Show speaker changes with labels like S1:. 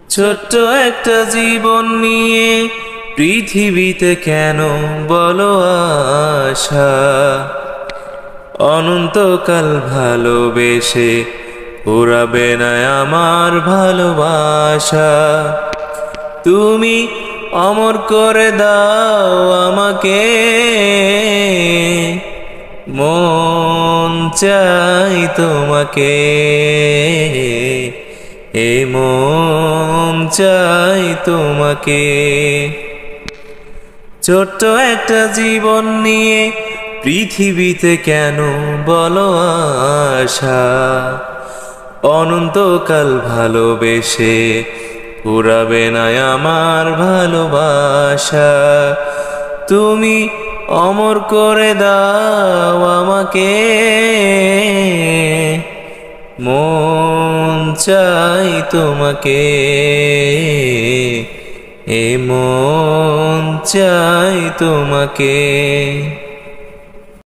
S1: ছোট্ট একটা জীবন নিয়ে পৃথিবীতে কেন বলো আশা, অনন্তকাল ভালোবেসে পুরাবে না আমার ভালোবাসা। তুমি অমর করে দাও আমাকে, মন চাই তোমাকে, এ মন চাই তোমাকে। ছোট্ট একটা জীবন নিয়ে পৃথিবীতে কেন বলো আশা, অনন্তকাল ভালোবেসে পুরাবে না আমার ভালোবাসা। তুমি অমর করে দাও আমাকে, মন চাই তোমাকে, এ মন চাই তোমাকে।